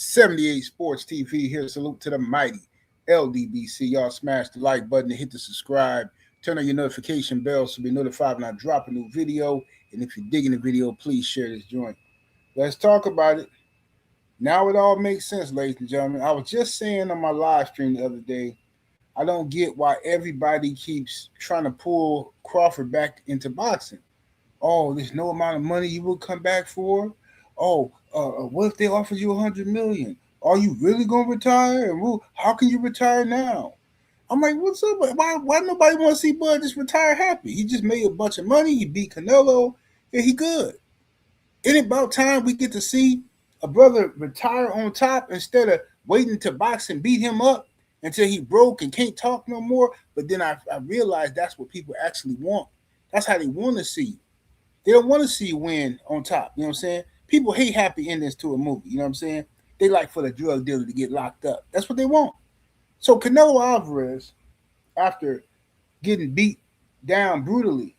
78 Sports TV here. Salute to the mighty ldbc. Y'all smash the like button and hit the subscribe. Turn on your notification bell so be notified when I drop a new video. And if you're digging the video, please share this joint. Let's talk about it. Now it all makes sense, ladies and gentlemen. I was just saying on my live stream the other day, I don't get why everybody keeps trying to pull Crawford back into boxing. Oh, there's no amount of money you will come back for. Oh, what if they offered you 100 million? Are you really gonna retire? And how can you retire now? I'm like, what's up? Why nobody want to see Bud just retire happy? He just made a bunch of money. He beat Canelo, and he good. It about time we get to see a brother retire on top instead of waiting to box and beat him up until he broke and can't talk no more. But then I realized that's what people actually want. That's how they want to see you. They don't want to see you win on top. You know what I'm saying? People hate happy endings to a movie. You know what I'm saying? They like for the drug dealer to get locked up. That's what they want. So Canelo Alvarez, after getting beat down brutally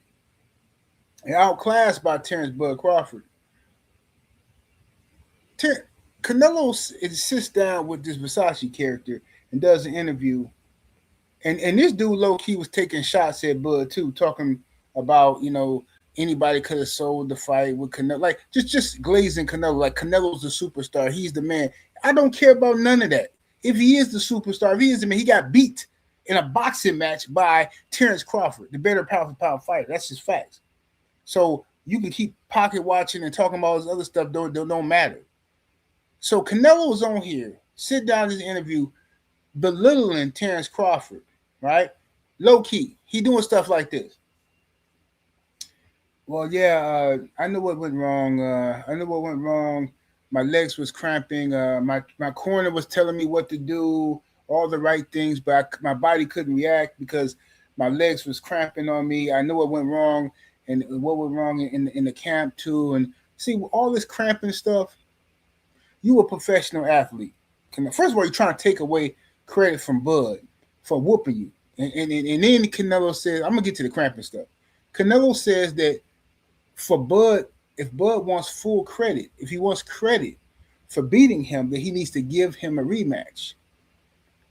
and outclassed by Terence Bud Crawford, Canelo sits down with this Versace character and does an interview. And this dude low-key was taking shots at Bud too, talking about, anybody could have sold the fight with Canelo. Like, just glazing Canelo. Like, Canelo's the superstar. He's the man. I don't care about none of that. If he is the superstar, if he is the man, he got beat in a boxing match by Terence Crawford, the better pound-for-pound fighter. That's just facts. So you can keep pocket watching and talking about all this other stuff. Don't matter. So Canelo was on here, sit down in this interview, belittling Terence Crawford, right? Low-key. He doing stuff like this. Well, yeah, I know what went wrong. My legs was cramping. My corner was telling me what to do, all the right things, but my body couldn't react because my legs was cramping on me. I know what went wrong and what went wrong in the camp too. And see, all this cramping stuff, you a professional athlete. First of all, you're trying to take away credit from Bud for whooping you. And then Canelo says, I'm going to get to the cramping stuff. Canelo says that for Bud, if Bud wants full credit, if he wants credit for beating him, that he needs to give him a rematch.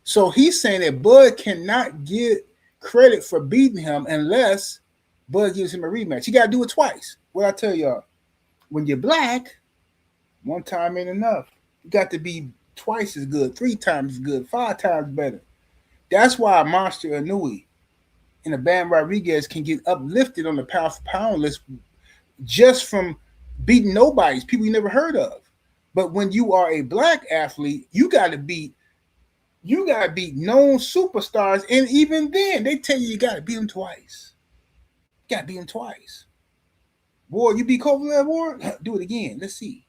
So he's saying that Bud cannot get credit for beating him unless Bud gives him a rematch. He got to do it twice. What I tell y'all, when you're black, one time ain't enough. You got to be twice as good, 3 times as good, 5 times better. That's why Monster Inouye and the Bam Rodriguez can get uplifted on the pound-for-pound list just from beating nobodies, people you never heard of. But when you are a black athlete, you gotta beat known superstars, and even then, they tell you gotta beat them twice. You gotta beat them twice. Boy, you beat Kovalev, boy, do it again. Let's see.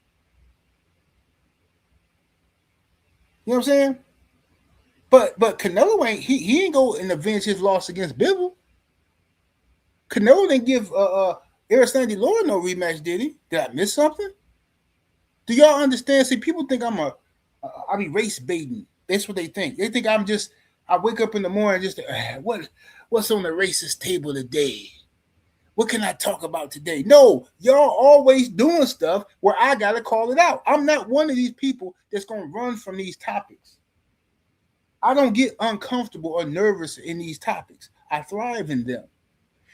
You know what I'm saying? But Canelo ain't he ain't go and avenge his loss against Bivol. Canelo didn't give Aristotle Lord no rematch, did he? Did I miss something? Do y'all understand? See, people think I be race baiting. That's what they think. They think I wake up in the morning just what's on the racist table today? What can I talk about today? No, y'all always doing stuff where I gotta call it out. I'm not one of these people that's gonna run from these topics. I don't get uncomfortable or nervous in these topics. I thrive in them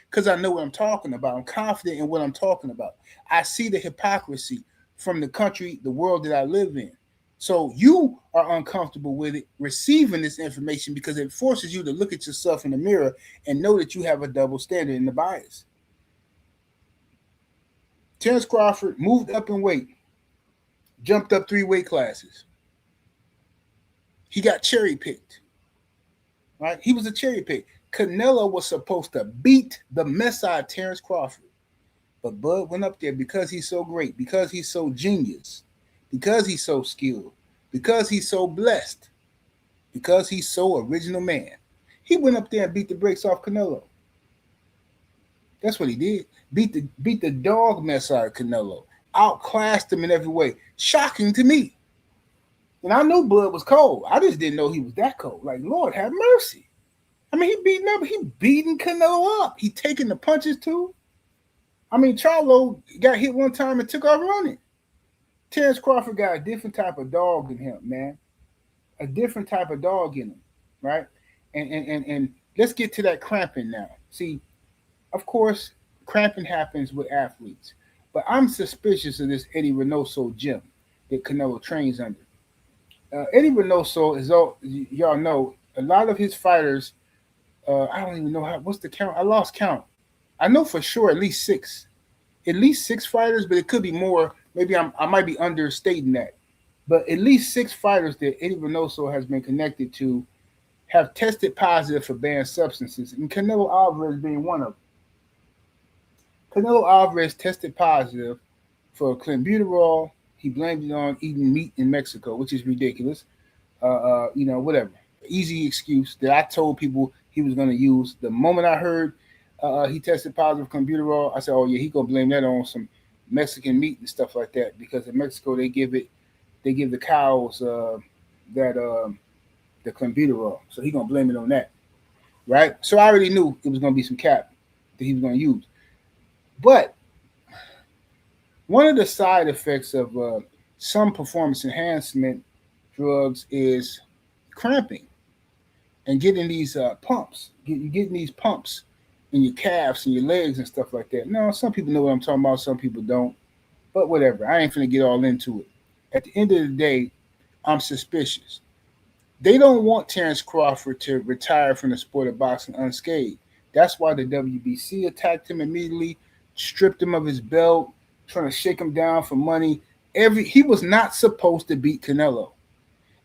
because I know what I'm talking about. I'm confident in what I'm talking about. I see the hypocrisy from the country, the world that I live in. So you are uncomfortable with it, receiving this information because it forces you to look at yourself in the mirror and know that you have a double standard in the bias. Terence Crawford moved up in weight, jumped up 3 weight classes. He got cherry picked, right? He was a cherry pick. Canelo was supposed to beat the mess out of Terence Crawford. But Bud went up there because he's so great, because he's so genius, because he's so skilled, because he's so blessed, because he's so original man. He went up there and beat the brakes off Canelo. That's what he did. Beat the dog mess out of Canelo. Outclassed him in every way. Shocking to me. And I knew Bud was cold. I just didn't know he was that cold. Like, Lord have mercy. I mean, he beating Canelo up. He taking the punches too. I mean, Charlo got hit one time and took off running. Terence Crawford got a different type of dog in him, man. A different type of dog in him, right? And let's get to that cramping now. See, of course, cramping happens with athletes, but I'm suspicious of this Eddie Reynoso gym that Canelo trains under. Eddie Reynoso is all y'all know. A lot of his fighters, I don't even know what's the count. I lost count. I know for sure at least six fighters, but it could be more. Maybe I might be understating that, but at least six fighters that Eddie Reynoso has been connected to have tested positive for banned substances, and Canelo Alvarez being one of them. Canelo Alvarez tested positive for clenbuterol. He blamed it on eating meat in Mexico, which is ridiculous. Whatever. Easy excuse that I told people he was going to use. The moment I heard he tested positive for clenbuterol, I said, "Oh yeah, he gonna blame that on some Mexican meat and stuff like that." Because in Mexico they give the cows that the clenbuterol, so he gonna blame it on that, right? So I already knew it was gonna be some cap that he was gonna use. But one of the side effects of some performance enhancement drugs is cramping and getting these pumps. You're getting these pumps in your calves and your legs and stuff like that. Now, some people know what I'm talking about, some people don't. But whatever, I ain't finna get all into it. At the end of the day, I'm suspicious. They don't want Terence Crawford to retire from the sport of boxing unscathed. That's why the WBC attacked him immediately, stripped him of his belt, trying to shake him down for money. He was not supposed to beat Canelo.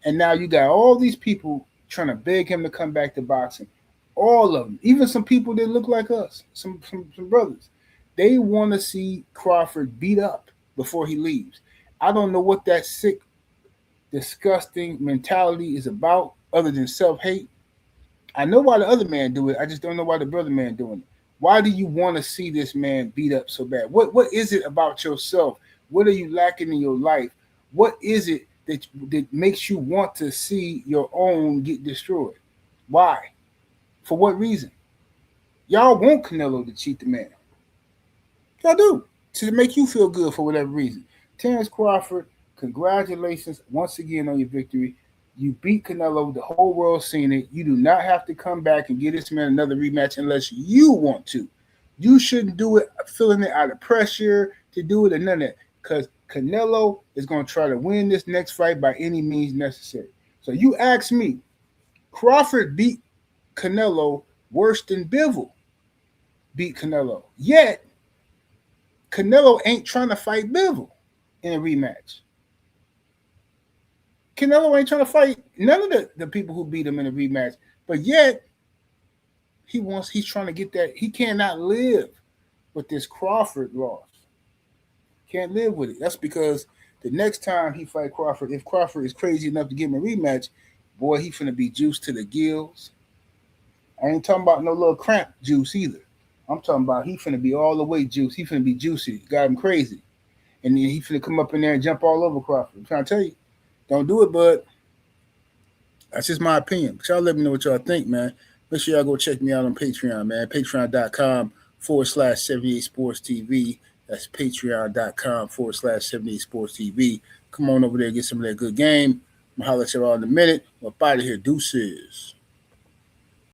And now you got all these people trying to beg him to come back to boxing. All of them, even some people that look like us, some brothers. They want to see Crawford beat up before he leaves. I don't know what that sick, disgusting mentality is about other than self-hate. I know why the other man do it. I just don't know why the brother man doing it. Why do you want to see this man beat up so bad? What is it about yourself? What are you lacking in your life? What is it that makes you want to see your own get destroyed? Why? For what reason? Y'all want Canelo to cheat the man. Y'all do. To make you feel good for whatever reason. Terence Crawford, congratulations once again on your victory. You beat Canelo. The whole world's seen it. You do not have to come back and get this man another rematch unless you want to. You shouldn't do it feeling it out of pressure to do it or none of that. Because Canelo is going to try to win this next fight by any means necessary. So you ask me, Crawford beat Canelo worse than Bivol beat Canelo. Yet, Canelo ain't trying to fight Bivol in a rematch. Canelo ain't trying to fight none of the people who beat him in a rematch. But yet, he's trying to get that. He cannot live with this Crawford loss. Can't live with it. That's because the next time he fight Crawford, if Crawford is crazy enough to give him a rematch, boy, he finna be juiced to the gills. I ain't talking about no little cramp juice either. I'm talking about he finna be all the way juiced. He finna be juicy. Got him crazy. And then he finna come up in there and jump all over Crawford. I'm trying to tell you. Don't do it, bud. That's just my opinion. But y'all let me know what y'all think, man. Make sure y'all go check me out on Patreon, man. Patreon.com/78 Sports TV. That's patreon.com/78 Sports TV. Come on over there, get some of that good game. I'm going to holler at y'all in a minute. I'm out of here. Deuces.